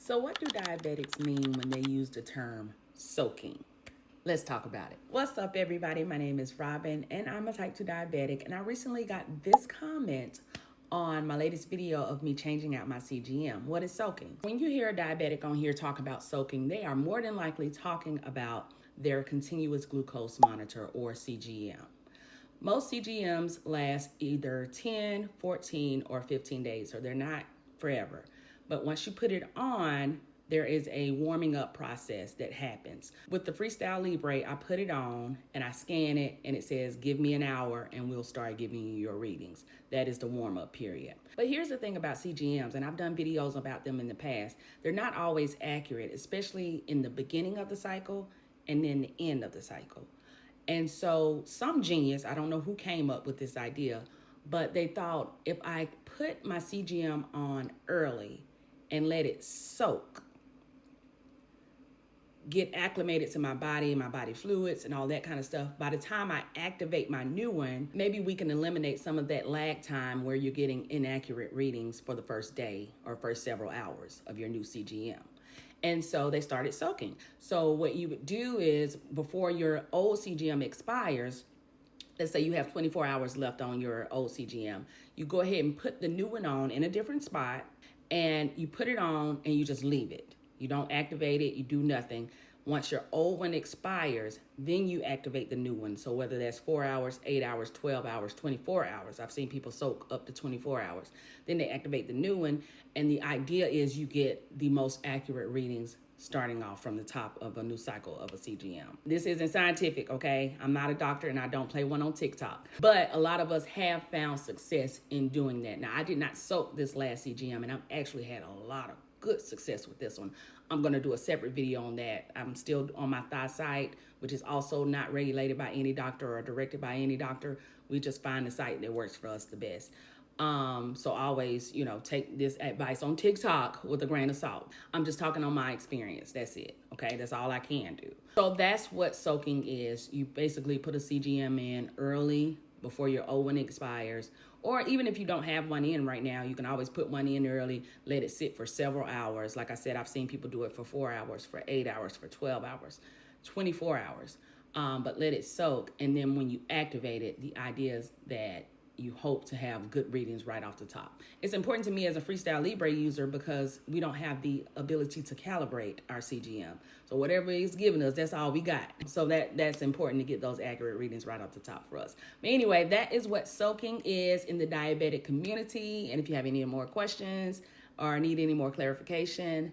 So what do diabetics mean when they use the term soaking? Let's talk about it. What's up, everybody? My name is Robin, and I'm a type 2 diabetic. And I recently got this comment on my latest video of me changing out my CGM. What is soaking? When you hear a diabetic on here talk about soaking, they are more than likely talking about their continuous glucose monitor, or CGM. Most CGMs last either 10, 14, or 15 days, so they're not forever. But once you put it on, there is a warming up process that happens. With the Freestyle Libre, I put it on and I scan it and it says, give me an hour and we'll start giving you your readings. That is the warm up period. But here's the thing about CGMs, and I've done videos about them in the past. They're not always accurate, especially in the beginning of the cycle and then the end of the cycle. And so some genius, I don't know who came up with this idea, but they thought if I put my CGM on early and let it soak, get acclimated to my body fluids and all that kind of stuff, by the time I activate my new one, maybe we can eliminate some of that lag time where you're getting inaccurate readings for the first day or first several hours of your new CGM. And so they started soaking. So what you would do is, before your old CGM expires, let's say you have 24 hours left on your old CGM, you go ahead and put the new one on in a different spot, and you put it on and you just leave it. You don't activate it, you do nothing. Once your old one expires, then you activate the new one. So whether that's 4 hours, 8 hours, 12 hours, 24 hours, I've seen people soak up to 24 hours. Then they activate the new one, and the idea is you get the most accurate readings starting off from the top of a new cycle of a CGM. This isn't scientific, okay? I'm not a doctor and I don't play one on TikTok. But a lot of us have found success in doing that. Now, I did not soak this last CGM, and I've actually had a lot of good success with this one. I'm gonna do a separate video on that. I'm still on my thigh site, which is also not regulated by any doctor or directed by any doctor. We just find the site that works for us the best. So always, take this advice on TikTok with a grain of salt. I'm just talking on my experience. That's it. Okay. That's all I can do. So that's what soaking is. You basically put a CGM in early before your old one expires, or even if you don't have one in right now, you can always put one in early, let it sit for several hours. Like I said, I've seen people do it for 4 hours, for 8 hours, for 12 hours, 24 hours, but let it soak. And then when you activate it, the idea is that you hope to have good readings right off the top. It's important to me as a Freestyle Libre user because we don't have the ability to calibrate our CGM. So whatever it's giving us, that's all we got. So that's important to get those accurate readings right off the top for us. But anyway, that is what soaking is in the diabetic community. And if you have any more questions or need any more clarification,